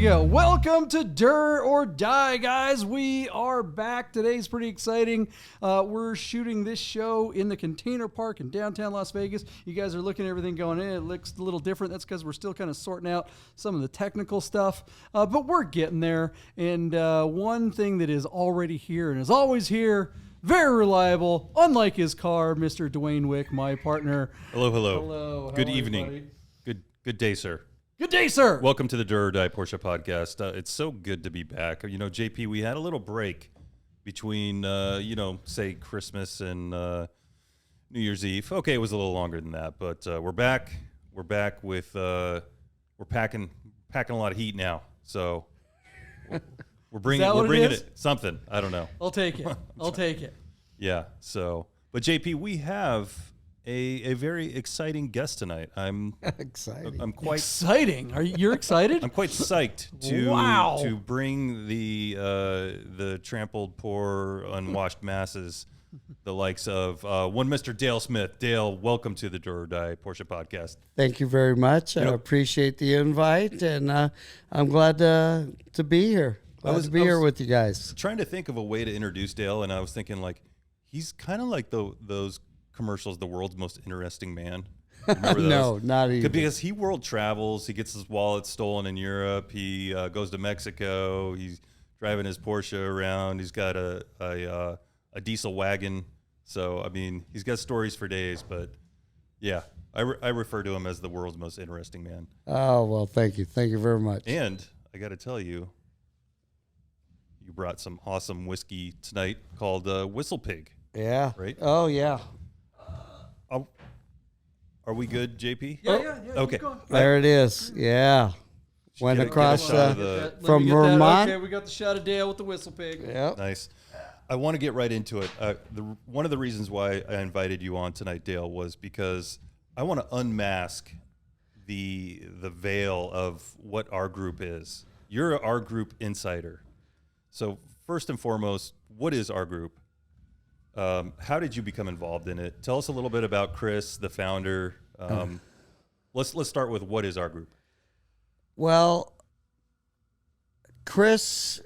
go. Welcome to Dur or Die, guys. We are back. Today's pretty exciting. We're shooting this show in the Container Park in downtown Las Vegas. You guys are looking at everything going in. It looks a little different. That's because we're still kind of sorting out some of the technical stuff. But we're getting there. And one thing that is already here and is always here, very reliable, unlike his car, Mr. Duane Wik, my partner. Hello. Hello. Good evening. Good day, sir. Good day, sir. Welcome to the Die Porsche podcast. It's so good to be back. You know, JP, we had a little break between, say Christmas and New Year's Eve. Okay, it was a little longer than that, but we're back. We're back with we're packing a lot of heat now. So we're bringing it something. I don't know. I'll take it. I'll take it. Yeah. So, but JP, we have a very exciting guest tonight. I'm quite exciting. You're excited? I'm quite psyched to bring the trampled, poor, unwashed masses, the likes of one Mr. Dale Smith. Dale, welcome to the Die Porsche podcast. Thank you very much. I appreciate the invite, and I'm glad to be here. Glad to be here with you guys. Trying to think of a way to introduce Dale, and I was thinking like he's kind of like those commercials, The World's Most Interesting Man. No, not even. Because he world travels, he gets his wallet stolen in Europe, he goes to Mexico, he's driving his Porsche around, he's got a diesel wagon. So, I mean, he's got stories for days, but yeah, I refer to him as the world's most interesting man. Oh, well, thank you. Thank you very much. And I got to tell you, you brought some awesome whiskey tonight called Whistle Pig. Yeah. Right? Oh, yeah. Are we good, JP? Yeah. Okay. There it is. Yeah. Went across from Vermont. Okay, we got the shot of Dale with the Whistle Pig. Yep. Nice. I want to get right into it. One of the reasons why I invited you on tonight, Dale, was because I want to unmask the veil of what R Group is. You're an R Group insider. So first and foremost, what is R Group? How did you become involved in it? Tell us a little bit about Chris, the founder. Let's start with what is R Group? Well, Chris,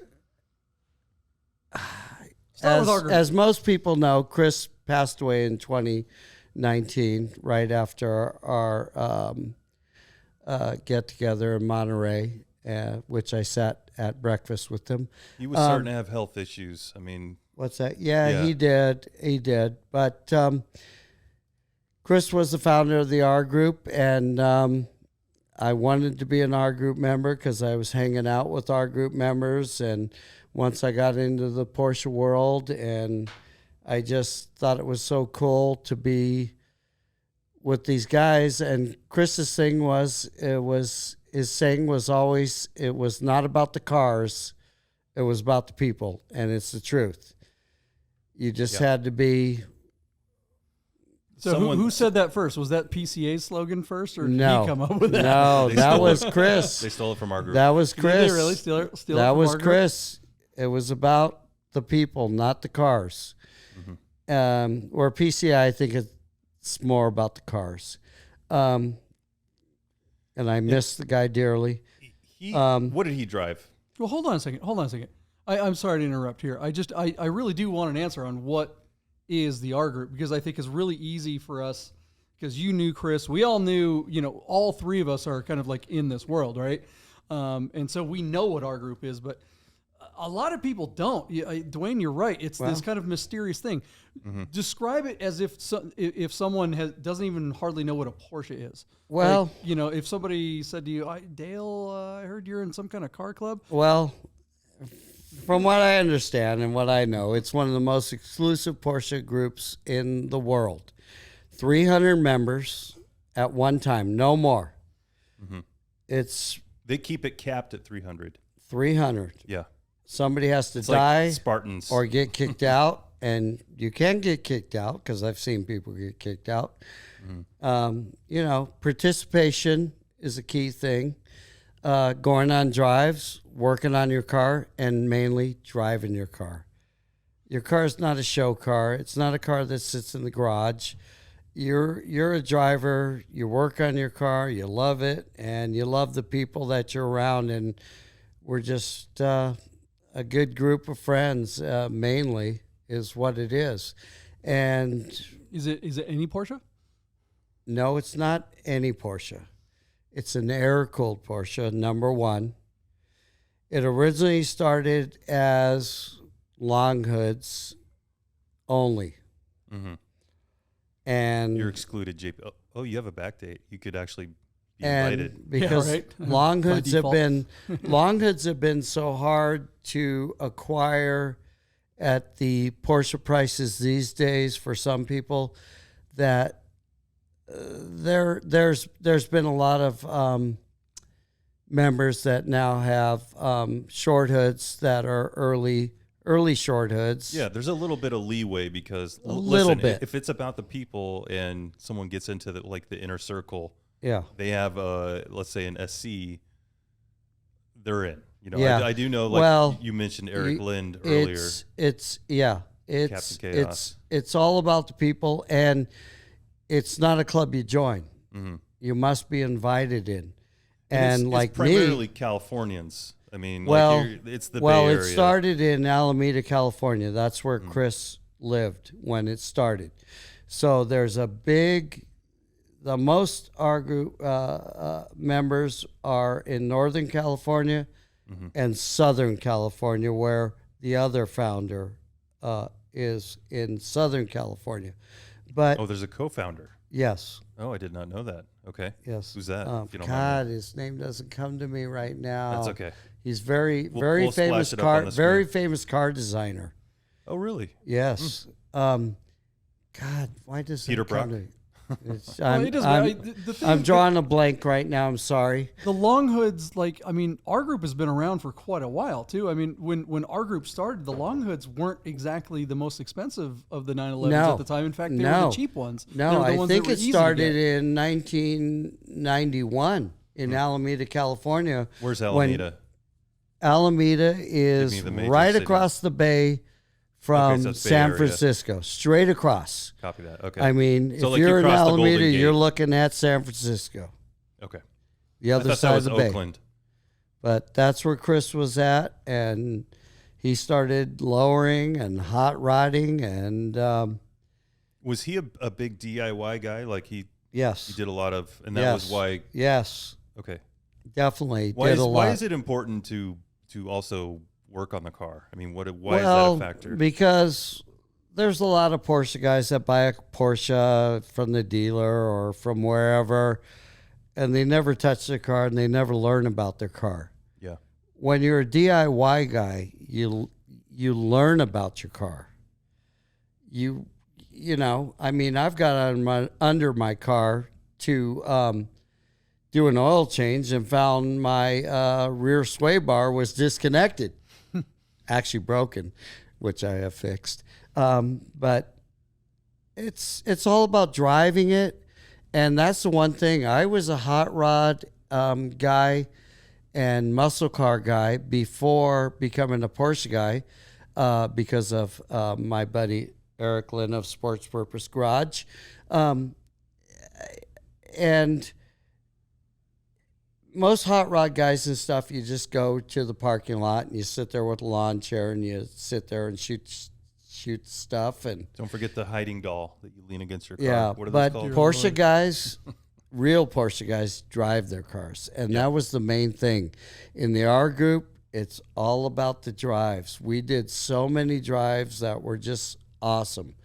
as most people know, Chris passed away in 2019, right after our get-together in Monterey, which I sat at breakfast with him. He was starting to have health issues. I mean... What's that? Yeah, he did. But Chris was the founder of the R Group, and I wanted to be an R Group member because I was hanging out with R Group members. And once I got into the Porsche world, and I just thought it was so cool to be with these guys. And Chris's thing was, his saying was always, it was not about the cars, it was about the people, and it's the truth. You just had to be. So who said that first? Was that PCA's slogan first, or did he come up with that? No, that was Chris. They stole it from our group. That was Chris. Did they really steal it from that was our group? Chris. It was about the people, not the cars. Mm-hmm. Or PCI, I think it's more about the cars. And I miss the guy dearly. What did he drive? Well, hold on a second. I'm sorry to interrupt here. I really do want an answer on what is the R Group, because I think it's really easy for us, because you knew Chris. We all knew, all three of us are kind of like in this world, right? And so we know what R Group is, but a lot of people don't. Duane, you're right. It's this kind of mysterious thing. Mm-hmm. Describe it as if someone doesn't even hardly know what a Porsche is. Well, like, if somebody said to you, Dale, I heard you're in some kind of car club. Well, from what I understand and what I know, it's one of the most exclusive Porsche groups in the world. 300 members at one time, no more. Mm-hmm. They keep it capped at 300. 300. Yeah. Somebody has to die, like Spartans, or get kicked out, and you can get kicked out because I've seen people get kicked out. Mm-hmm. Participation is a key thing. Going on drives, working on your car, and mainly driving your car. Your car is not a show car. It's not a car that sits in the garage. You're a driver. You work on your car. You love it, and you love the people that you're around. And we're just a good group of friends, mainly is what it is. And Is it any Porsche? no, it's not any Porsche. It's an air-cooled Porsche, number one. It originally started as long hoods only. Mm-hmm. And You're excluded, JP. Oh, you have a back date. You could actually be invited. and because Yeah, right. long By hoods have default. been long hoods have been so hard to acquire at the Porsche prices these days for some people that there's been a lot of members that now have short hoods that are early short hoods. Yeah, there's a little bit of leeway because little listen, bit. if it's about the people and someone gets into the inner circle, Yeah. they have let's say an SC, they're in. You know, Yeah. I do know. Like Well, you mentioned Eric you- Lind earlier. It's Captain Chaos. it's all about the people, and it's not a club you join. Mm-hmm. You must be invited in. And And like it's primarily me, Californians. I mean, well, it's the well, Bay it Area. started in Alameda, California. That's where Chris lived when it started. So there's the most R group members are in Northern California and Southern California, where the other founder is in Southern California. But Oh, there's a co-founder. yes. Oh, I did not know that. Okay. Yes. Who's that? Oh, if you don't God, mind me? his name doesn't come to me right now. That's okay. He's very We'll famous splash it up on the very screen. famous car designer. Oh, really? Yes. God, why does Peter it come Brock? to me? It's, Well, it doesn't matter. The thing I'm is, drawing a blank right now. I'm sorry. the long hoods, like, I mean, our group has been around for quite a while too. I mean, when our group started, the long hoods weren't exactly the most expensive of the 911s No. at the time. In fact, they were No. the cheap ones. They No, were the I ones think that were it easy to started get. in 1991 in Alameda, California. Where's when Alameda? Alameda Give me is the major right city. across the bay from Okay, so it's Bay San Area. Francisco, straight across. Copy that. Okay. I mean, So, if like, you you're in cross the Golden Alameda, you're Gate. looking at San Francisco, Okay. the I other thought that side was of the bay. Oakland. But that's where Chris was at, and he started lowering and hot rodding, and Was he a big DIY guy? Like he yes, did a lot of, and that was Yes. why. yes, Okay. definitely Why did is a lot. why is it important to also work on the car? I mean, why is that Well, a factor? because there's a lot of Porsche guys that buy a Porsche from the dealer or from wherever, and they never touch their car and they never learn about their car. Yeah. When you're a DIY guy, you learn about your car. You know, I mean, I've got under my car to do an oil change and found my rear sway bar was disconnected, actually broken, which I have fixed. But it's all about driving it, and that's the one thing. I was a hot rod guy and muscle car guy before becoming a Porsche guy, because of my buddy Eric Lynn of Sports Purpose Garage, and most hot rod guys and stuff, you just go to the parking lot and you sit there with a lawn chair and you sit there and shoot stuff. And Don't forget the hiding doll that you lean against your car. yeah, What are but those called? Porsche guys, real Porsche guys, drive their cars, and that was the main thing. In the R group, it's all about the drives. We did so many drives that were just awesome,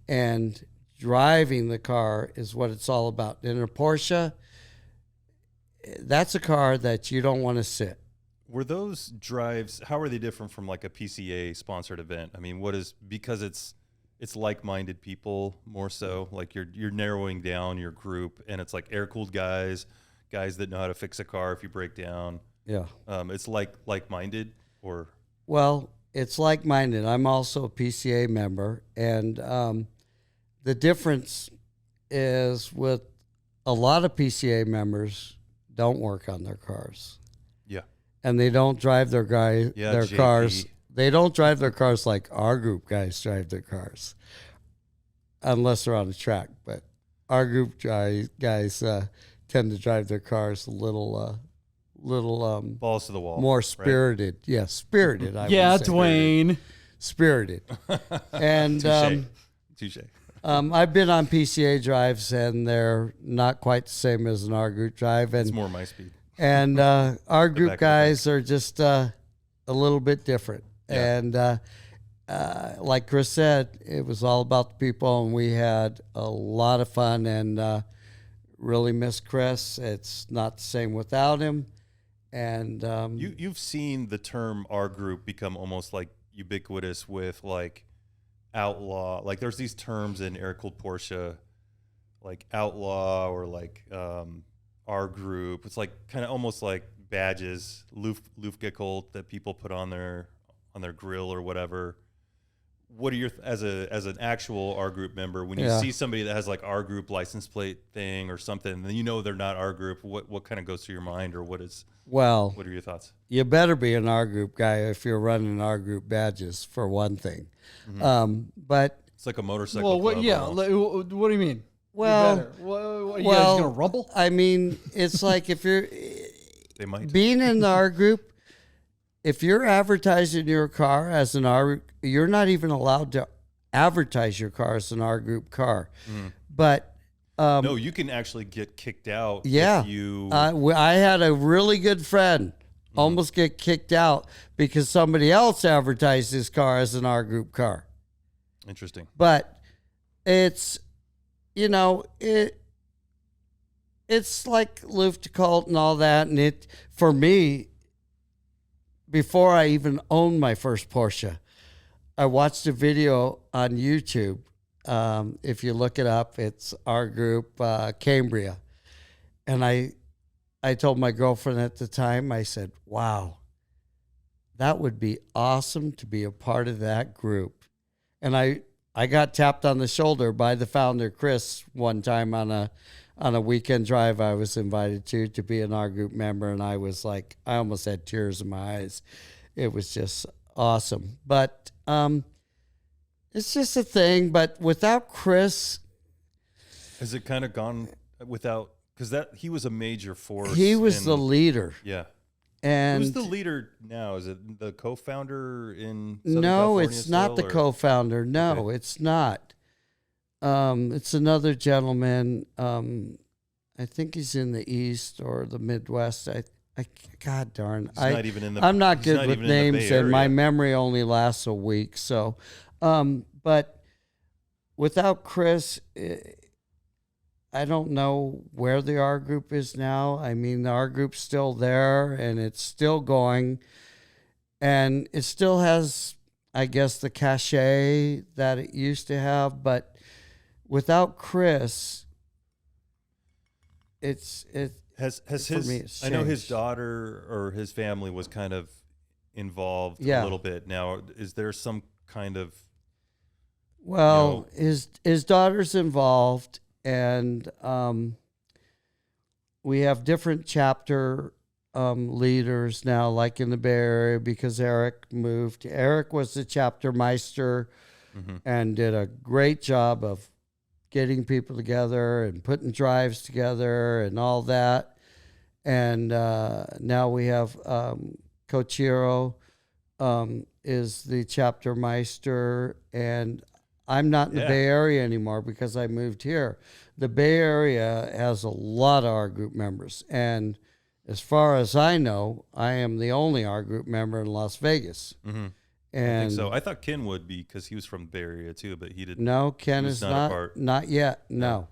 and driving the car is what it's all about. In a Porsche, that's a car that you don't want to sit. Were those drives? How are they different from like a PCA sponsored event? I mean, because it's like-minded people more so. Like you're narrowing down your group, and it's like air-cooled guys that know how to fix a car if you break down. Yeah. It's like-minded, or Well, it's like-minded. I'm also a PCA member, and the difference is with a lot of PCA members don't work on their cars, yeah, and they don't drive their JP. cars. They don't drive their cars like our group guys drive their cars, unless they're on the track. But our group guys tend to drive their cars a little balls to the wall, more right? spirited. Yeah, spirited. I Yeah, would say. Dwayne. Spirited. And Touche. I've been on PCA drives, and they're not quite the same as an R Group drive. And It's more my speed. And R back Group of the guys are just a little bit different. Yeah. And like Chris said, it was all about the people, and we had a lot of fun, and really miss Chris. It's not the same without him. And You've seen the term R Group become almost like ubiquitous with like outlaw. Like there's these terms in R Gruppe Porsche, like outlaw or like R Group. It's like kind of almost like badges, Luftgekühlt that people put on their grill or whatever. What are your as an actual R Group member, when you see somebody that has like R Group license plate thing or something, then you know they're not R Group? What kind of goes through your mind, or what are your thoughts? You better be an R Group guy if you're running R Group badges, for one thing. Mm-hmm. But it's like a motorcycle. Well, club almost. what do you mean? well, You guys gonna rumble? I mean, it's like if you're They might. being in the R Group, if you're advertising your car as an R, you're not even allowed to advertise your car as an R Group car. But No, you can actually get kicked out. yeah, If you. I had a really good friend almost get kicked out because somebody else advertised his car as an R Group car. Interesting. But it's, it's like Luftgekühlt and all that. And it, for me, before I even owned my first Porsche, I watched a video on YouTube. If you look it up, it's R Group Cambria. And I told my girlfriend at the time, I said, wow, that would be awesome to be a part of that group. And I got tapped on the shoulder by the founder, Chris, one time on a weekend drive I was invited to be an R Group member. And I was like, I almost had tears in my eyes. It was just awesome. But it's just a thing. But without Chris, Has it kind of gone without? Because he was a major force. he was the leader. Yeah. And Who's the leader now? Is it the co-founder in Southern no, California it's not still, the or- co-founder. No, Okay. it's not. It's another gentleman. I think he's in the East or the Midwest. God darn. He's not even in the. I'm not he's good not with even in the names, Bay and my Area. memory only lasts a week. So, but without Chris, I don't know where the R Group is now. I mean, the R Group's still there, and it's still going, and it still has, I guess, the cachet that it used to have. But without Chris, Has for his? me, it's I know his changed. daughter or his family was kind of involved Yeah. a little bit. Now, is there some kind of? Well, his daughter's involved, and we have different chapter leaders now, like in the Bay Area, because Eric moved. Eric was the chapter meister and did a great job of getting people together and putting drives together and all that. And now we have Kochiro is the chapter meister, and I'm not in the Yeah. Bay Area anymore because I moved here. The Bay Area has a lot of R Group members, and as far as I know, I am the only R Group member in Las Vegas. Mm-hmm. I And think so. I thought Ken would be because he was from the Bay Area too, but he didn't. no, Ken He was is not a not part. not yet. No,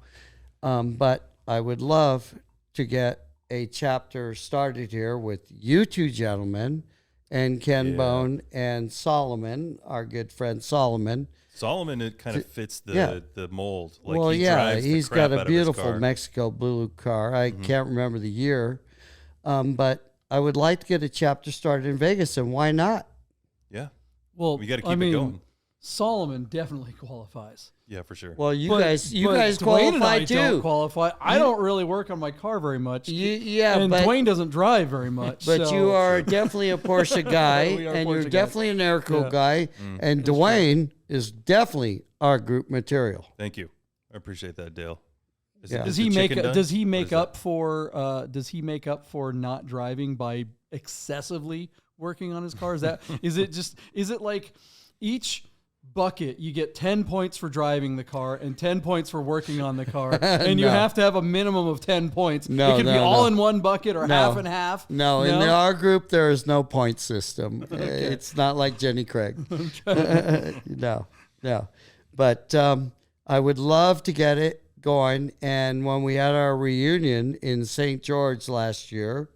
but I would love to get a chapter started here with you two gentlemen and Ken Yeah. Bone and Solomon, our good friend Solomon. Solomon, it kind of fits the Yeah. the mold. Like Well, he yeah, drives the he's crap got a out of his beautiful car. Mexico blue car. I Mm-hmm. can't remember the year, but I would like to get a chapter started in Vegas, and why not? Yeah, Well, we got to keep I mean, it going. Solomon definitely qualifies. Yeah, for sure. Well, you But guys Dwayne qualify and I too. don't qualify. I don't really work on my car very much. Yeah, and but Dwayne doesn't drive very much. But so- you are definitely a Porsche guy, We are and Porsche you're guys. definitely an Airco Yeah. guy, and Dwayne is definitely our group material. Thank you. I appreciate that, Dale. Does he make up for not driving by excessively working on his car? Is it like each bucket you get 10 points for driving the car and 10 points for working on the car, and you have to have a minimum of 10 points? It can be all in one bucket or half and half. No, in our group there is no point system. Okay. It's not like Jenny Craig. Okay. No. But I would love to get it going. And when we had our reunion in St. George last year,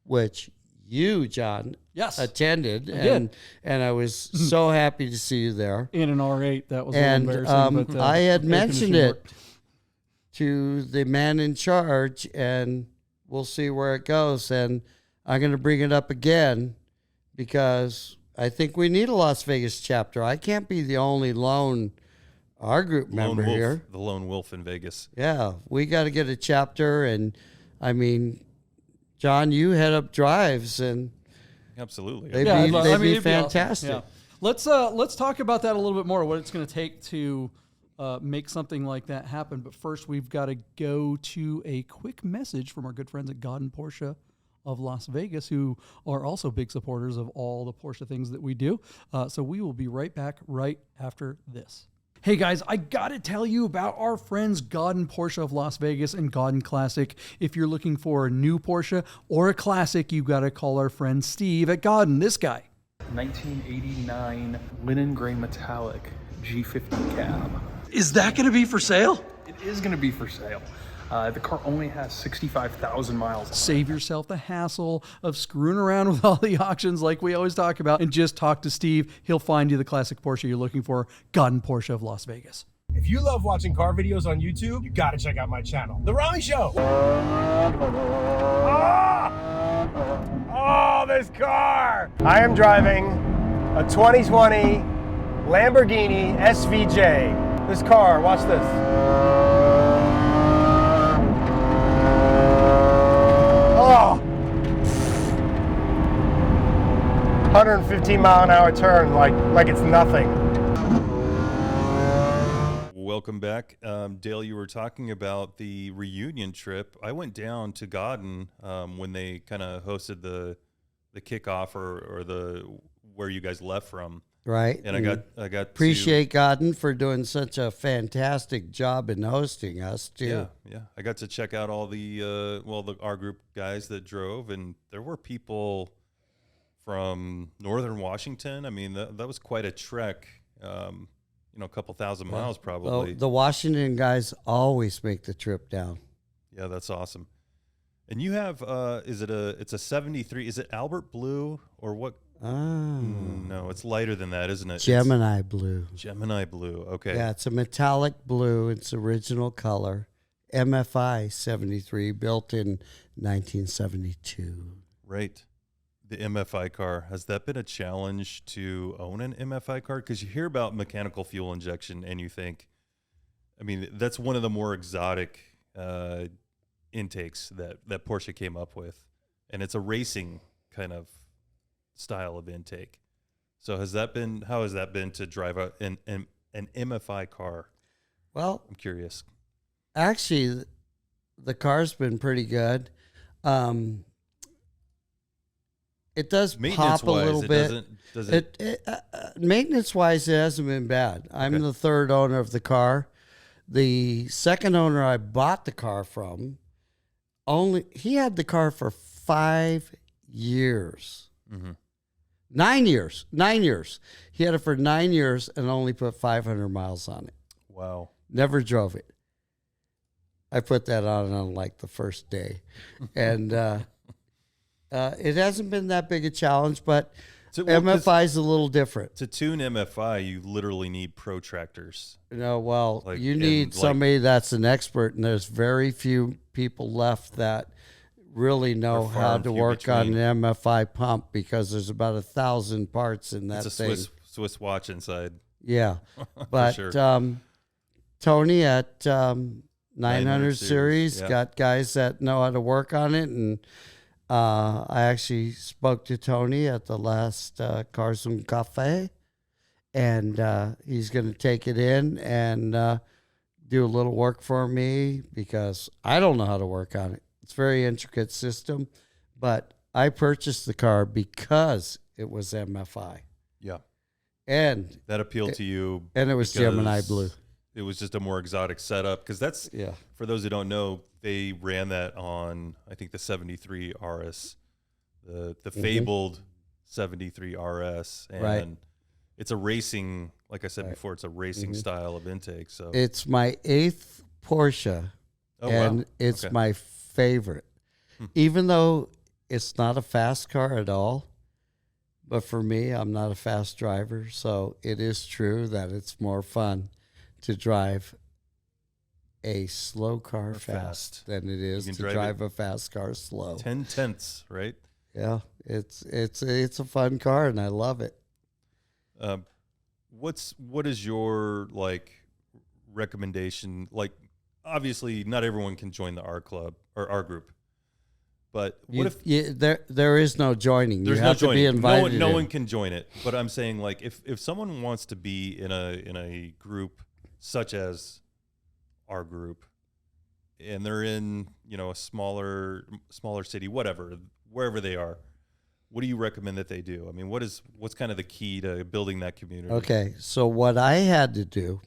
which you, John, attended, and I was so happy to see you there. In an R8, that was a little embarrassing. But, I had mentioned it to the man in charge, and we'll see where it goes. And I'm going to bring it up again because I think we need a Las Vegas chapter. I can't be the only lone R Group member here. The lone wolf in Vegas. Yeah, we got to get a chapter. And I mean, John, you head up drives, and absolutely, they'd be fantastic. Awesome. Yeah. Let's talk about that a little bit more. What it's going to take to make something like that happen. But first, we've got to go to a quick message from our good friends at God Porsche of Las Vegas, who are also big supporters of all the Porsche things that we do. So we will be right back right after this. Hey guys, I gotta tell you about our friends Godden Porsche of Las Vegas and Godden Classic. If you're looking for a new Porsche or a classic, you gotta call our friend Steve at Godden. This guy. 1989 linen gray metallic G50 cab. Is that gonna be for sale? It is gonna be for sale. The car only has 65,000 miles. Save yourself the hassle of screwing around with all the auctions like we always talk about, and just talk to Steve. He'll find you the classic Porsche you're looking for. Godden Porsche of Las Vegas. If you love watching car videos on YouTube, you gotta check out my channel, The Rami Show. Oh, this car! I am driving a 2020 Lamborghini SVJ. This car, watch this. Oh! 115 mile an hour turn like it's nothing. Welcome back. Dale, you were talking about the reunion trip. I went down to Godden when they kind of hosted the kickoff or the where you guys left from. Right. And I got appreciate Godden for doing such a fantastic job in hosting us too. Yeah. I got to check out all the R Group guys that drove, and there were people from northern Washington. I mean, that was quite a trek. A couple thousand miles probably. The Washington guys always make the trip down. Yeah, that's awesome. And you have it's a 73. Is it Albert Blue or what? Oh. No, it's lighter than that, isn't it? Gemini blue. Gemini blue. Okay. Yeah, it's a metallic blue. It's original color. MFI 73, built in 1972. Right. The MFI car. Has that been a challenge to own an MFI car? Because you hear about mechanical fuel injection and you think, I mean, that's one of the more exotic intakes that Porsche came up with. And it's a racing kind of style of intake. So how has that been to drive an MFI car? Well, I'm curious. Actually, the car's been pretty good. It does pop a little bit. Maintenance-wise, it hasn't been bad. I'm the third owner of the car. The second owner I bought the car from, he had the car for 5 years. Mm-hmm. 9 years. 9 years. He had it for 9 years and only put 500 miles on it. Wow. Never drove it. I put that on like the first day. And it hasn't been that big a challenge, but MFI is a little different. To tune MFI, you literally need protractors. You need somebody that's an expert, and there's very few people left that really know how to work on an MFI pump because there's about 1,000 parts in that thing. It's a Swiss watch inside. Yeah. But sure. Tony at 900 series got guys that know how to work on it, and I actually spoke to Tony at the last Cars Un Cafe, and he's going to take it in and do a little work for me because I don't know how to work on it. It's a very intricate system, but I purchased the car because it was MFI. Yeah. And that appealed to you. And it was Gemini Blue. It was just a more exotic setup because that's, for those who don't know, they ran that on, I think, the 73 RS, the fabled 73 RS. And it's a racing, like I said before, it's a racing style of intake. So it's my 8th Porsche, and it's my favorite. Even though it's not a fast car at all, but for me, I'm not a fast driver, so it is true that it's more fun to drive a slow car fast than it is to drive a fast car slow. 10/10, right? Yeah, it's a fun car, and I love it. What is your recommendation? Like, obviously, not everyone can join the R Club or R Group, but what if there is no joining? There's you no have joining. To be invited. No one can join it. But I'm saying, like, if someone wants to be in a group such as our group, and they're in a smaller city, wherever they are, what do you recommend that they do? I mean, what's kind of the key to building that community? Okay, so what I had to do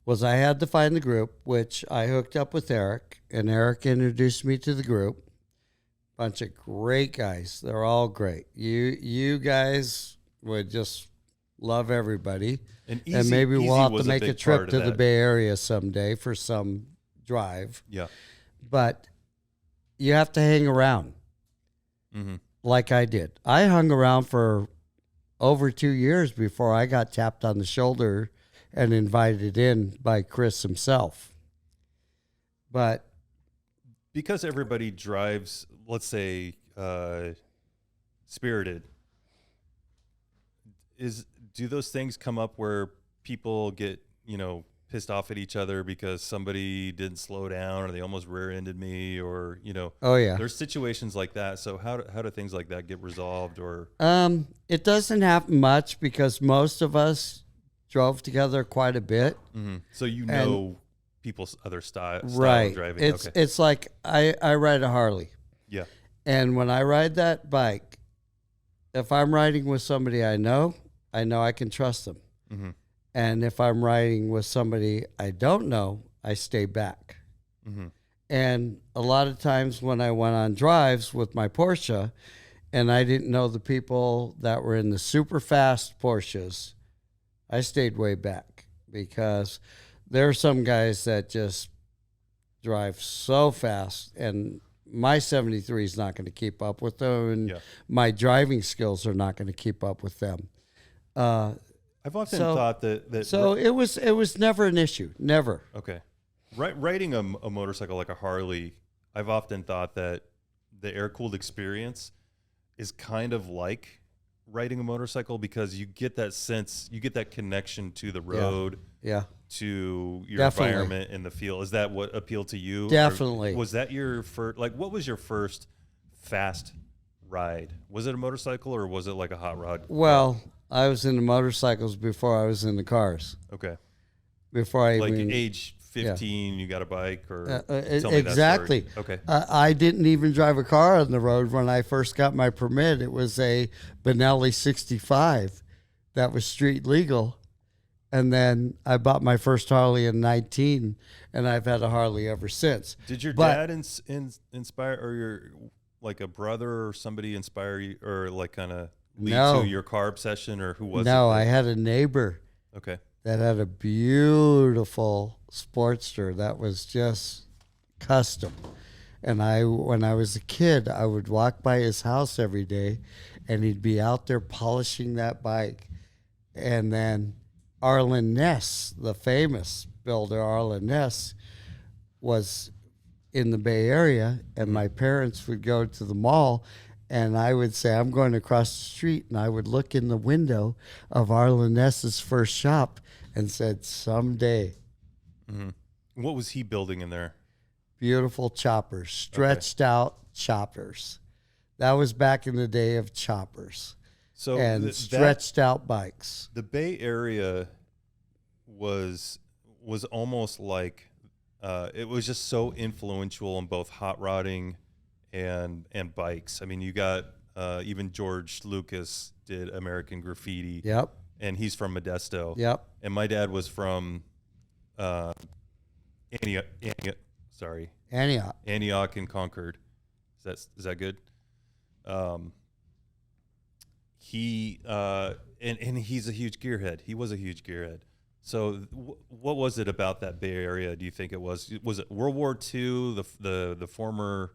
was I had to find the group, which I hooked up with Eric, and Eric introduced me to the group. Bunch of great guys. They're all great. You guys would just love everybody. And maybe we'll have to make a trip to the Bay Area someday for some drive. Yeah. But you have to hang around. Like I did. I hung around for over 2 years before I got tapped on the shoulder and invited in by Chris himself. But because everybody drives, let's say, Spirited, do those things come up where people get, pissed off at each other because somebody didn't slow down or they almost rear-ended me or, Oh, yeah. There's situations like that. So how do things like that get resolved or? It doesn't happen much because most of us drove together quite a bit. So people's other style of driving. It's like I ride a Harley. Yeah. And when I ride that bike, if I'm riding with somebody I know I can trust them. And if I'm riding with somebody I don't know, I stay back. And a lot of times when I went on drives with my Porsche and I didn't know the people that were in the super fast Porsches, I stayed way back because there are some guys that just drive so fast and my 73 is not going to keep up with them and my driving skills are not going to keep up with them. I've often thought that so it was never an issue. Never. Okay. Riding a motorcycle like a Harley, I've often thought that the air-cooled experience is kind of like riding a motorcycle because you get that sense, you get that connection to the road, to your environment and the feel. Is that what appealed to you? Definitely. Or was that your first, what was your first fast ride? Was it a motorcycle or was it like a hot rod? Well, I was into motorcycles before I was into cars. Okay. Before I age 15, you got a bike or exactly. Okay. I didn't even drive a car on the road when I first got my permit. It was a Benelli 65 that was street legal. And then I bought my first Harley in 19, and I've had a Harley ever since. Did your dad inspire, or your a brother or somebody inspire you, or kind of lead to your car obsession, or who was it? No, I had a neighbor. Okay. That had a beautiful Sportster that was just custom. And when I was a kid, I would walk by his house every day, and he'd be out there polishing that bike. And then Arlen Ness, the famous builder Arlen Ness, was in the Bay Area, and my parents would go to the mall, and I would say, I'm going across the street, and I would look in the window of Arlen Ness's first shop and said, someday. What was he building in there? Beautiful choppers, stretched out choppers. That was back in the day of choppers. So stretched out bikes. The Bay Area was was almost like it was just so influential in both hot rodding and bikes. I mean, you got even George Lucas did American Graffiti. Yep. And he's from Modesto. Yep. And my dad was from Antioch and Concord. Is that good? He and he's a huge gearhead. He was a huge gearhead. So what was it about that Bay Area? Do you think it was it World War II? The former,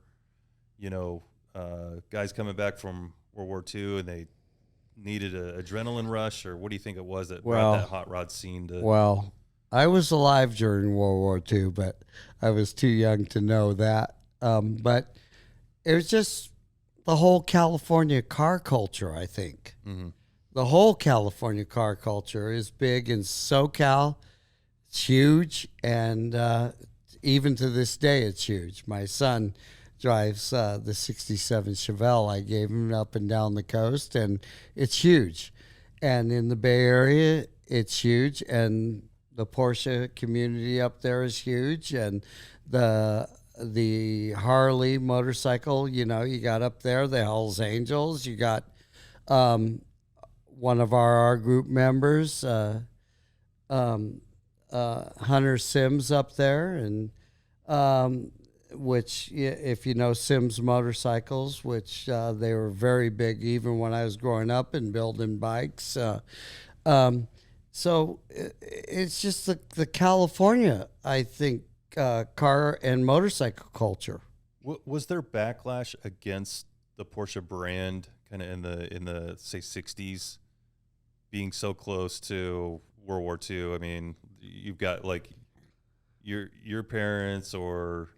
guys coming back from World War II and they needed an adrenaline rush, or what do you think it was that brought that hot rod scene to? Well, I was alive during World War II, but I was too young to know that. But it was just the whole California car culture, I think. Mm-hmm. The whole California car culture is big in SoCal. It's huge, and even to this day, it's huge. My son drives the 67 Chevelle I gave him up and down the coast, and it's huge. And in the Bay Area, it's huge, and the Porsche community up there is huge, and the Harley motorcycle, you got up there, the Hells Angels. You got one of our R Group members, Hunter Sims up there, and which, if you know Sims Motorcycles, which they were very big even when I was growing up and building bikes. So it's just the California, I think, car and motorcycle culture. Was there backlash against the Porsche brand kind of in the say 60s being so close to World War II? I mean, you've got like your parents or,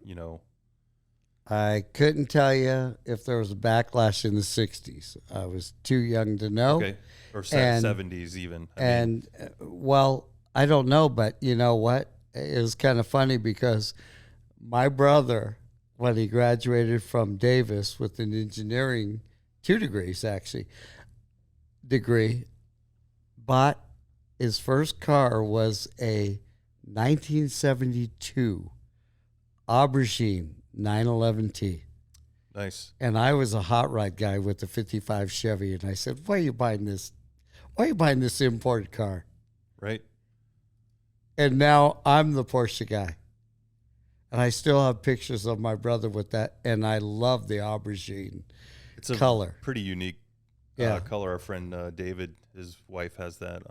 I couldn't tell you if there was a backlash in the 60s. I was too young to know. Okay. Or 70s even. Well, I don't know, but you know what? It was kind of funny because my brother, when he graduated from Davis with an engineering, 2 degrees actually, bought his first car was a 1972 Aubergine 911T. Nice. And I was a hot rod guy with the 55 Chevy, and I said, why are you buying this? Why are you buying this imported car? Right. And now I'm the Porsche guy. And I still have pictures of my brother with that, and I love the aubergine color. Pretty unique color. Our friend David, his wife has that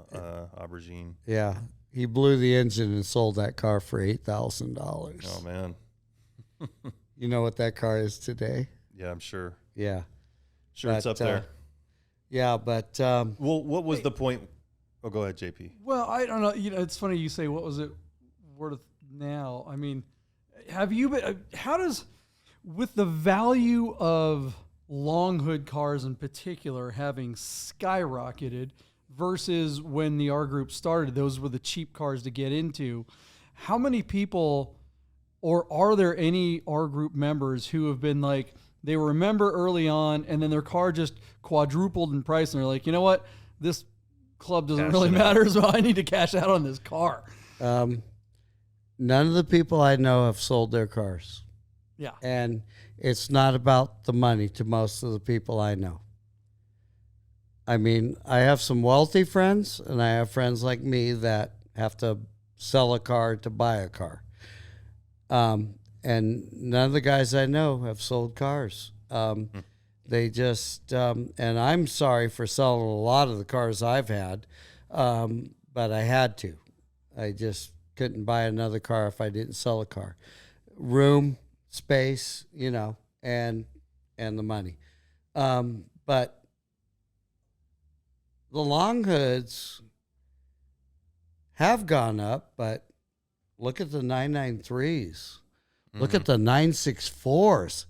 aubergine. Yeah. He blew the engine and sold that car for $8,000. Oh, man. You know what that car is today? Yeah, I'm sure. Yeah. Sure, it's up there. Yeah, but... well, what was the point? Oh, go ahead, JP. Well, I don't know. It's funny you say, what was it worth now? I mean, have you been... How does... With the value of long hood cars in particular having skyrocketed versus when the R Group started, those were the cheap cars to get into. How many people... Or are there any R Group members who have been like, they were a member early on and then their car just quadrupled in price and they're like, you know what? This club doesn't really matter, so I need to cash out on this car. None of the people I know have sold their cars. Yeah. And it's not about the money to most of the people I know. I mean, I have some wealthy friends and I have friends like me that have to sell a car to buy a car. And none of the guys I know have sold cars. They just, and I'm sorry for selling a lot of the cars I've had, but I had to. I just couldn't buy another car if I didn't sell a car. Room, space, and the money. But the long hoods have gone up, but look at the 993s. Look at the 964s.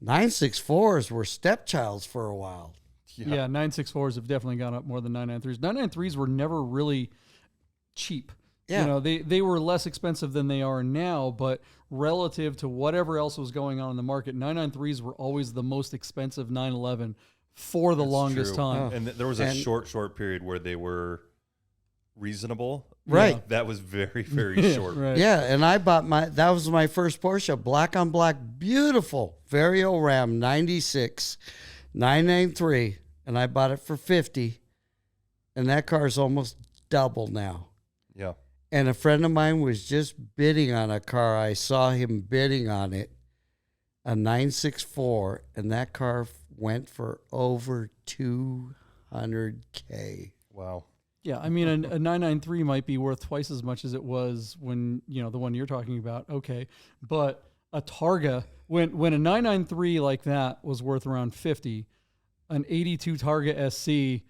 964s were stepchilds for a while. Yeah, 964s have definitely gone up more than 993s. 993s were never really cheap. Yeah. They were less expensive than they are now, but relative to whatever else was going on in the market, 993s were always the most expensive 911 for the longest time. And there was a short period where they were reasonable. Right. That was very, very short. Right. Yeah, and I bought that was my first Porsche, black on black, beautiful, Vario Ram 96 993, and I bought it for 50, and that car is almost double now. Yeah. And a friend of mine was just bidding on a car. I saw him bidding on it, a 964, and that car went for over $200K. Wow. Yeah, I mean, a 993 might be worth twice as much as it was when, the one you're talking about. Okay. But a Targa, when a 993 like that was worth around 50, an 82 Targa SC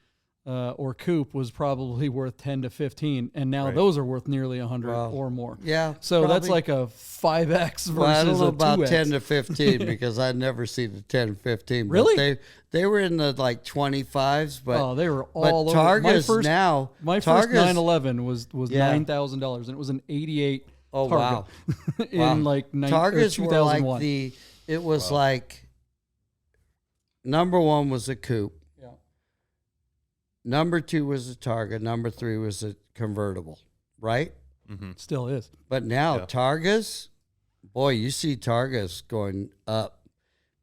or coupe was probably worth 10 to 15. And now those are worth nearly 100 or more. Yeah. So probably. that's like a 5X versus Well, I don't know a about 2X. 10 to 15 because I'd never seen the 10 15. But Really? They were in the like 25s, but They were but all over. Targas now. My first Targas, 911 was Yeah. $9,000, and it was an 88 Oh, Targa wow. in Wow. like Targas were 2001. like it was like number one was a coupe. Yeah. Number two was a Targa. Number three was a convertible, right? Still is. But now Targas, boy, you see Targas going up.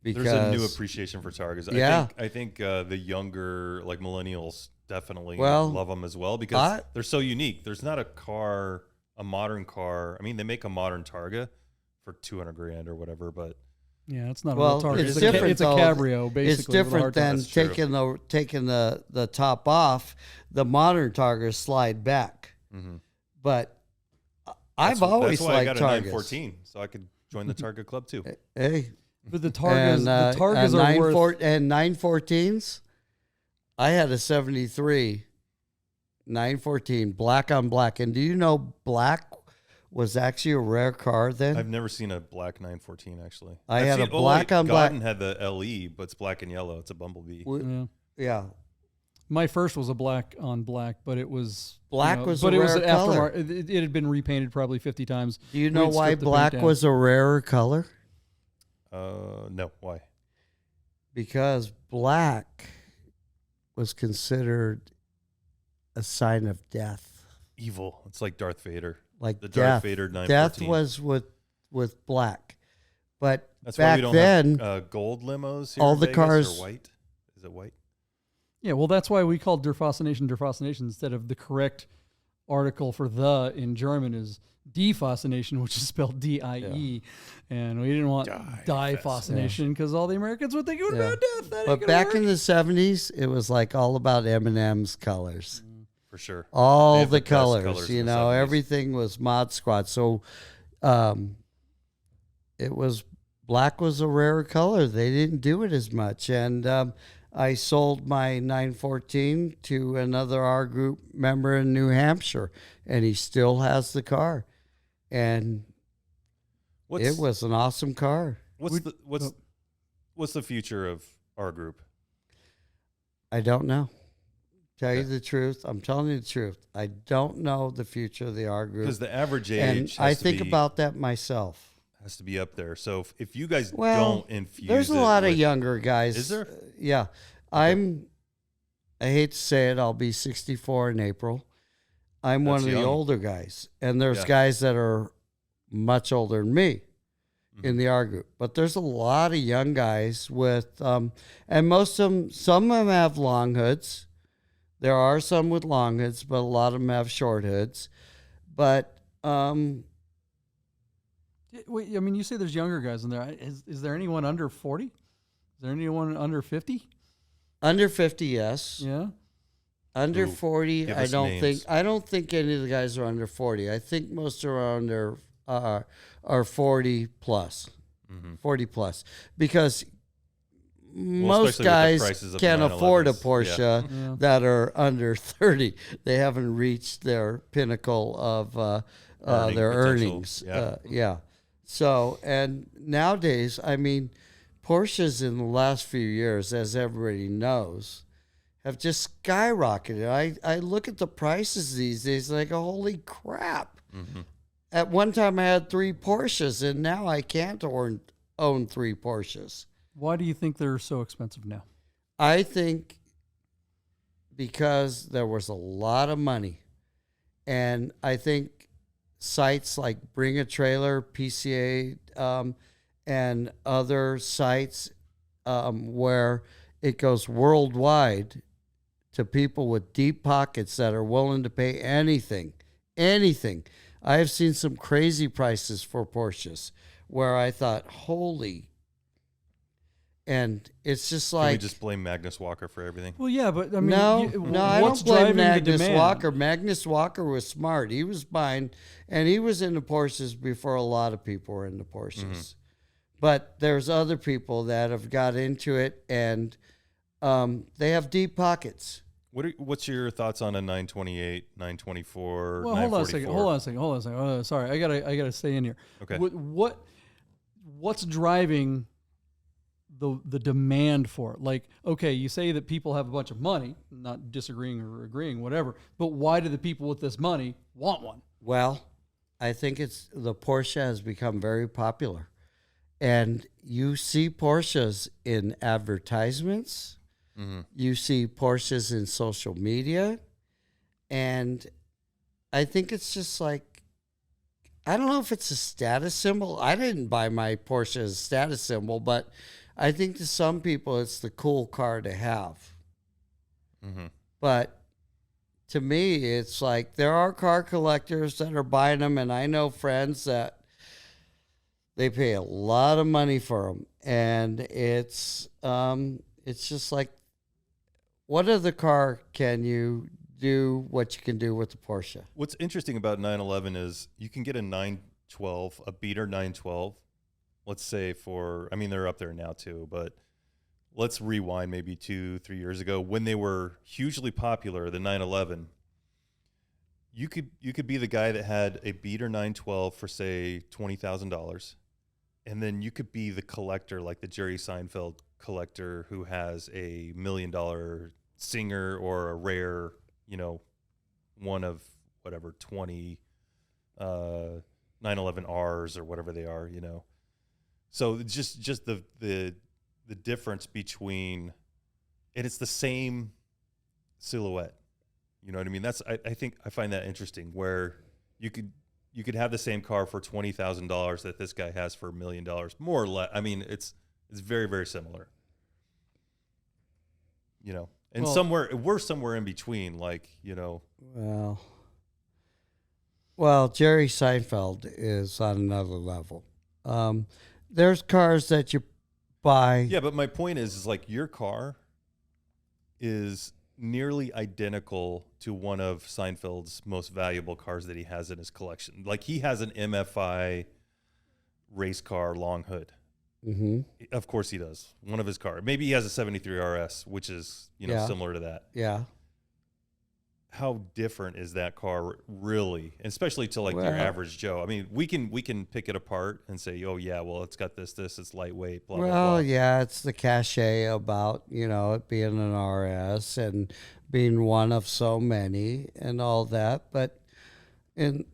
Because There's a new appreciation for Targas. Yeah. I think the younger, like millennials, definitely Well, love them as well because they're so unique. There's not a modern car. I mean, they make a modern Targa for $200,000 or whatever, but Yeah, it's not a Well, real Targa. it's It's, different, it's a though. cabrio, basically. it's different with a hardtop. than That's true. taking the top off. The modern Targas slide back. But I've always that's why I liked got a Targas. 914, so I could join the Targa club too. Hey, But the Targas, the Targas are 914 worth. and 914s. I had a 73 914 black on black, and do you know black was actually a rare car then? I've never seen a black 914 actually. I I've had a seen- black on black. Godden had the LE, but it's black and yellow. It's a Bumblebee. Yeah. Yeah, My first was a black on black, but it was Black was but a it was rare an color. aftermarket. It had been repainted probably 50 times. do you know We'd why strip the paint black down. was a rarer color? No, why? Because black was considered a sign of death. Evil. It's like Darth Vader. Like The death. Darth Vader Death 914. was with black. But That's why back we don't then, have gold limos here all in the Vegas, cars- or white. Is it white? Yeah, well, that's why we called Der Faszination instead of the correct article for the in German is Die Faszination, which is spelled D-I-E. And we didn't want Die Faszination because all the Americans would think it was about death. That ain't but gonna back work. in the 70s, it was like all about M&M's colors. For sure. They All have the the best colors, colors you in the know, 70s. everything was Mod Squad. So it was black was a rare color. They didn't do it as much. And I sold my 914 to another R Group member in New Hampshire, and he still has the car. And it was an awesome car. What's the future of our group? I don't know. Tell you the truth. I'm telling you the truth. I don't know the future of the R Group. Because the average And age I has to think be- about that myself. has to be up there. So if you guys Well, don't infuse, there's a it lot of with- younger guys. Is there? Yeah. I hate to say it, I'll be 64 in April. I'm one That's of the young. older guys. And there's Yeah. guys that are much older than me in the R Group. But there's a lot of young guys with, and most of them, some of them have long hoods. There are some with long hoods, but a lot of them have short hoods. But Wait, I mean, you say there's younger guys in there. Is there anyone under 40? Is there anyone under 50? under 50, yes. Yeah. Under Ooh, 40, give I us don't names. think any of the guys are under 40. I think most are under are 40 plus. 40 plus because most especially with the guys prices of can't afford a 911s. Porsche Yeah. that are under 30. They haven't reached their pinnacle of their potential. earnings. Yeah. So, and nowadays, I mean, Porsches in the last few years, as everybody knows, have just skyrocketed. I look at the prices these days like, holy crap. At one time, I had 3 Porsches, and now I can't own 3 Porsches. Why do you think they're so expensive now? I think because there was a lot of money And I think sites like Bring a Trailer, PCA, and other sites where it goes worldwide to people with deep pockets that are willing to pay anything. I have seen some crazy prices for Porsches where I thought, holy. And it's just Can like, we just blame Magnus Walker for everything? Well, yeah, but I mean, no, I what's don't blame driving the Magnus demand? Walker. Magnus Walker was smart. He was buying, and he was into Porsches before a lot of people were into Porsches. Mm-hmm. But there's other people that have got into it, and they have deep pockets. What's your thoughts on a 928, 924, Well, hold on a 944? second. Oh, sorry, I gotta stay in here. Okay. What's driving the demand for it? Like, okay, you say that people have a bunch of money, not disagreeing or agreeing, whatever. But why do the people with this money want one? Well, I think it's the Porsche has become very popular, and you see Porsches in advertisements. Mm-hmm. You see Porsches in social media, and I think it's just like, I don't know if it's a status symbol. I didn't buy my Porsche as a status symbol, but I think to some people it's the cool car to have. Mm-hmm. But to me, it's like there are car collectors that are buying them, and I know friends that they pay a lot of money for them, and it's just like, what other car can you do what you can do with the Porsche? What's interesting about 911 is you can get a 912, a beater 912, let's say they're up there now too, but let's rewind maybe 2-3 years ago when they were hugely popular, the 911. You could be the guy that had a beater 912 for say $20,000, and then you could be the collector, like the Jerry Seinfeld collector who has a $1 million Singer or a rare, one of whatever 20 911Rs or whatever they are, So just the difference between, and it's the same silhouette. You know what I mean? I think I find that interesting, where you could have the same car for $20,000 that this guy has for $1 million, more or less. I mean, it's very, very similar. And we're somewhere in between, like, Well, Jerry Seinfeld is on another level. There's cars that you buy. Yeah, but my point is like your car is nearly identical to one of Seinfeld's most valuable cars that he has in his collection. Like, he has an MFI race car long hood. Mm-hmm. Of course he does. One of his cars. Maybe he has a 73 RS, which is, similar to that. Yeah. How different is that car really, especially to your average Joe? I mean, we can pick it apart and say, oh yeah, well, it's got this, it's lightweight, blah, blah, blah. Yeah, it's the cachet about, it being an RS and being one of so many and all that. But in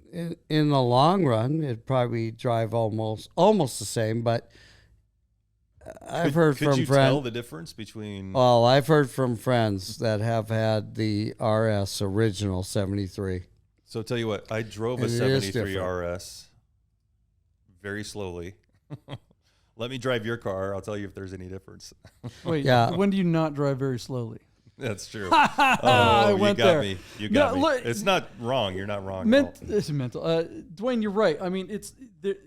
the long run, it'd probably drive almost the same. But I've heard from friends. Could you tell the difference between? Well, I've heard from friends that have had the RS original 73. So tell you what, I drove a 73 RS very slowly. Let me drive your car. I'll tell you if there's any difference. Wait, yeah. When do you not drive very slowly? That's true. I went you got there. Me. You got me. Look, it's not wrong. You're not wrong. It's mental. Duane, you're right. I mean,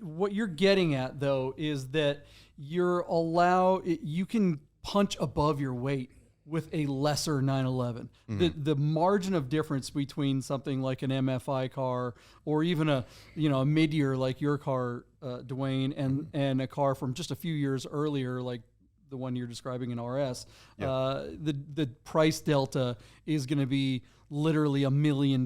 what you're getting at, though, is that you can punch above your weight with a lesser 911. Mm-hmm. The margin of difference between something like an MFI car or even a mid-year like your car, Duane, and a car from just a few years earlier, like the one you're describing in RS, yep. The price delta is going to be literally $1 million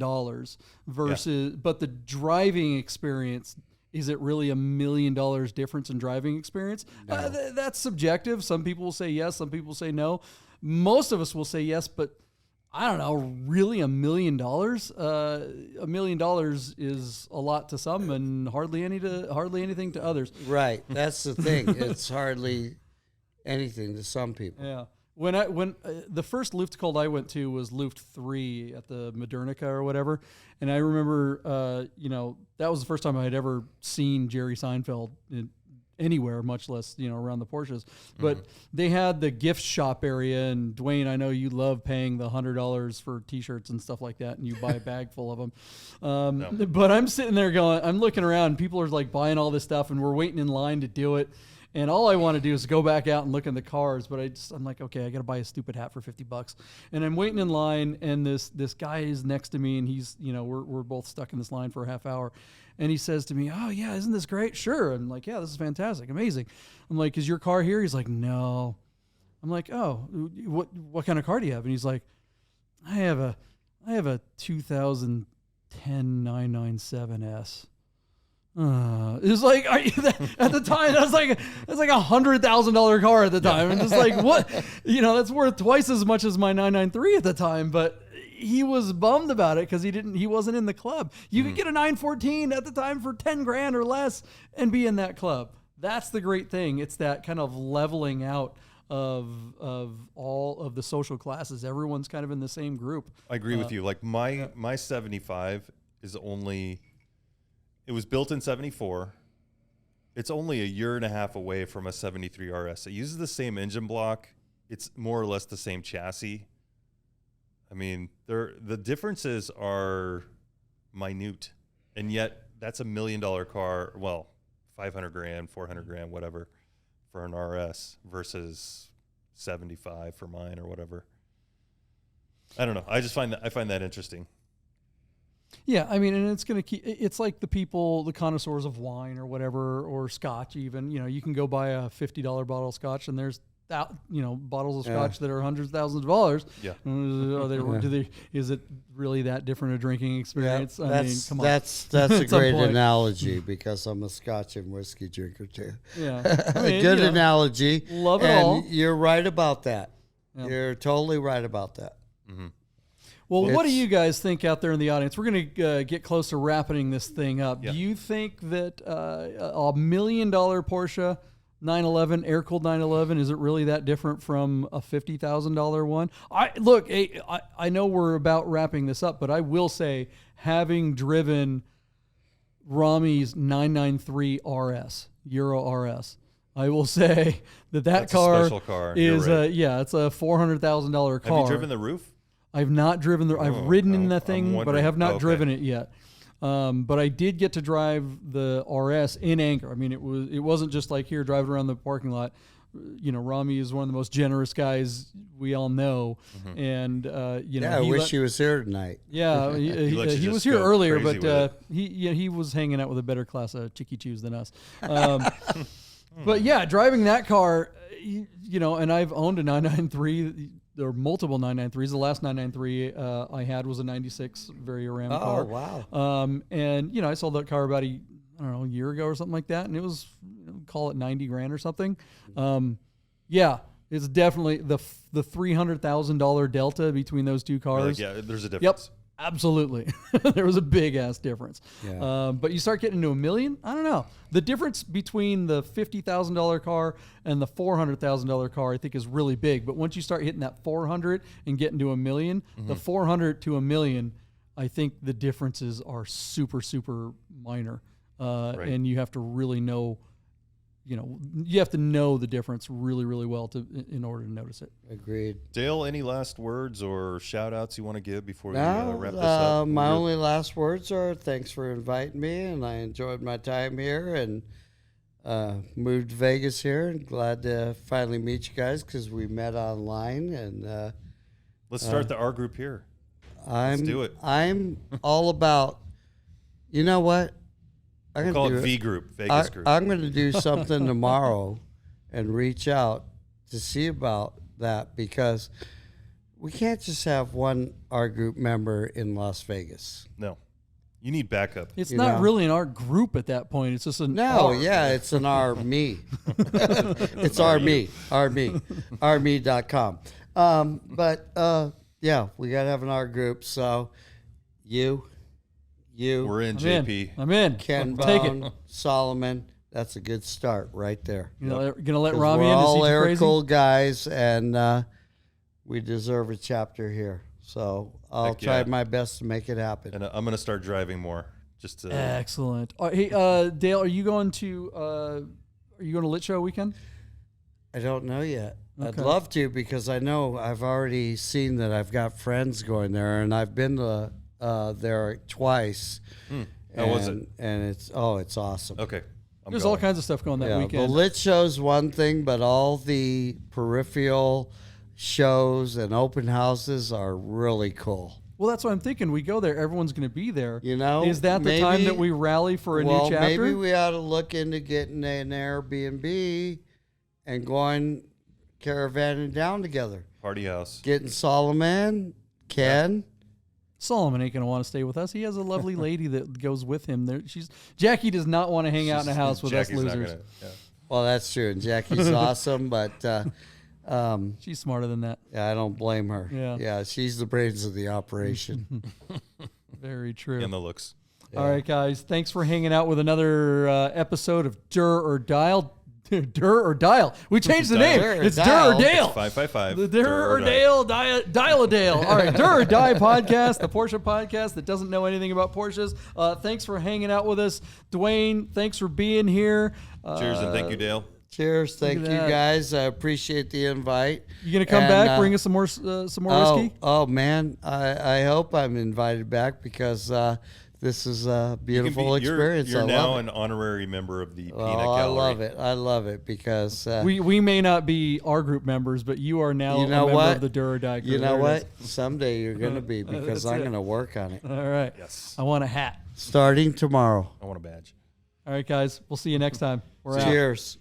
versus, but the driving experience. Is it really $1 million difference in driving experience? No. That's subjective. Some people will say yes. Some people say no. Most of us will say yes, but I don't know. Really, $1 million? $1 million is a lot to some, and hardly anything to others. Right. That's the thing. It's hardly anything to some people. Yeah. when the first Luftcult I went to was Luft 3 at the Modernica or whatever, and I remember, that was the first time I had ever seen Jerry Seinfeld anywhere, much less around the Porsches. But they had the gift shop area, and Dwayne, I know you love paying the $100 for T-shirts and stuff like that, and you buy a bag full of them. No. But I'm sitting there going, I'm looking around, and people are like buying all this stuff, and we're waiting in line to do it. And all I want to do is go back out and look in the cars, but I'm like, okay, I got to buy a stupid hat for $50. And I'm waiting in line, and this guy is next to me, and he's, we're both stuck in this line for a half hour. And he says to me, "Oh yeah, isn't this great?" "Sure." I'm like, "Yeah, this is fantastic, amazing." I'm like, "Is your car here?" He's like, "No." I'm like, "Oh, what kind of car do you have?" And he's like, I have a 2010 997S. It was like at the time that's like $100,000 car at the time, and just like what, that's worth twice as much as my 993 at the time. But he was bummed about it because he wasn't in the club. You could get a 914 at the time for $10,000 or less and be in that club. That's the great thing. It's that kind of leveling out of all of the social classes. Everyone's kind of in the same group. I agree with you. Like my 75 is only. It was built in 74. It's only a year and a half away from a 73 RS. It uses the same engine block. It's more or less the same chassis. I mean, the differences are minute, and yet that's $1 million car. Well, $500,000, $400,000, whatever, for an RS versus 75 for mine or whatever. I don't know. I find that interesting. Yeah, I mean, and it's going to keep. It's like the connoisseurs of wine or whatever, or Scotch even. You can go buy a $50 bottle of Scotch, and there's bottles of Scotch that are hundreds of thousands of dollars. Yeah. Is it really that different a drinking experience? Yeah, I mean, come on. That's a great analogy because I'm a Scotch and whiskey drinker too. Yeah. I mean, Good analogy. Love it and all. You're right about that. Yeah. You're totally right about that. Mm-hmm. Well, what do you guys think out there in the audience? We're going to get close to wrapping this thing up. Yeah. Do you think that a $1 million Porsche 911, air-cooled 911, is it really that different from a $50,000 one? I know we're about wrapping this up, but I will say, having driven Rami's 993 RS, Euro RS, I will say that's car, a special car is right. It's a $400,000 car. Have you driven the roof? I've not driven I've ridden in that thing, but I have not driven it yet. But I did get to drive the RS in anger. I mean, it wasn't just like here driving around the parking lot. Rami is one of the most generous guys we all know, and I wish he was here tonight. Yeah, he was here earlier, but he was hanging out with a better class of Chicky Chews than us. But yeah, driving that car, and I've owned a 993. There were multiple 993s. The last 993 I had was a 96 very Ram car. Oh, wow. And, I sold that car about a year ago or something like that. And it was, call it $90,000 or something. Yeah, it's definitely the $300,000 delta between those two cars. There's a difference. Yep. Absolutely. There was a big ass difference. Yeah. But you start getting into $1 million, I don't know. The difference between the $50,000 car and the $400,000 car, I think, is really big. But once you start hitting that 400 and getting to $1 million, the 400 to $1 million, I think the differences are super, super minor. Right. And you have to really know, you have to know the difference really, really well in order to notice it. Agreed. Dale, any last words or shout outs you want to give before we wrap this up? My only last words are thanks for inviting me, and I enjoyed my time here and moved to Vegas here, and glad to finally meet you guys because we met online. And let's start the R group here. Let's do it. I'm all about, you know what? We'll call it V Group, Vegas Group. I'm going to do something tomorrow and reach out to see about that because we can't just have one R Group member in Las Vegas. No. You need backup. It's not really an art group at that point. It's just an it's an R-me. It's R-me, R-me.com. We got to have an R group. So you. We're in, JP. I'm in. Ken Take Bone, it. Solomon. That's a good start right there. Gonna let Rami we're in to all see you air crazy? cool guys, and we deserve a chapter here. So I'll Heck try yeah. my best to make it happen. And I'm going to start driving more. Just to, Excellent. Hey, Dale, are you going to Lit Show weekend? I don't know yet. I'd Okay. love to because I know I've already seen that I've got friends going there, and I've been to there twice. How was it? And it's awesome. Okay. I'm There's going. all kinds of stuff going that The weekend. lit show's one thing, but all the peripheral shows and open houses are really cool. Well, that's what I'm thinking. We go there, everyone's going to be there. You know, is that the time maybe- that we rally for a well, new chapter? maybe we ought to look into getting an Airbnb and going caravanning down together. Party house. Getting Solomon, Ken. Solomon ain't going to want to stay with us. He has a lovely lady that goes with him. There, Jackie does not want to hang out in a house with Jackie's us not losers. gonna- yeah. Well, that's true. And Jackie's awesome, but She's smarter than that. yeah, I don't blame her. Yeah. She's the brains of the operation. Very true. And the looks. All right, guys. Thanks for hanging out with another episode of Dur or Dial. Dur or Dial. We changed the name. Dur or It's Dur Dial. or Dale. 555. The Dur or Dale, Dial a Dale. All right, Dur or Die podcast, the Porsche podcast that doesn't know anything about Porsches. Thanks for hanging out with us. Dwayne, thanks for being here. Cheers and thank you, Dale. Cheers. Thank you, that. guys. I appreciate the invite. You going to come And, back, bring us some more whiskey? Oh, man. I hope I'm invited back because this is a beautiful experience. You're I now love it. an honorary member of the Peanut Oh, I Gallery. love it. I love it because We may not be R Group members, but you are now you a know member what? of the Dur or Die crew. You know There it what? Someday you're going to be because That's I'm it. going to work on it. is. All right. Yes. I want a hat. Starting tomorrow. I want a badge. All right, guys. We'll see you next time. We're out. Cheers.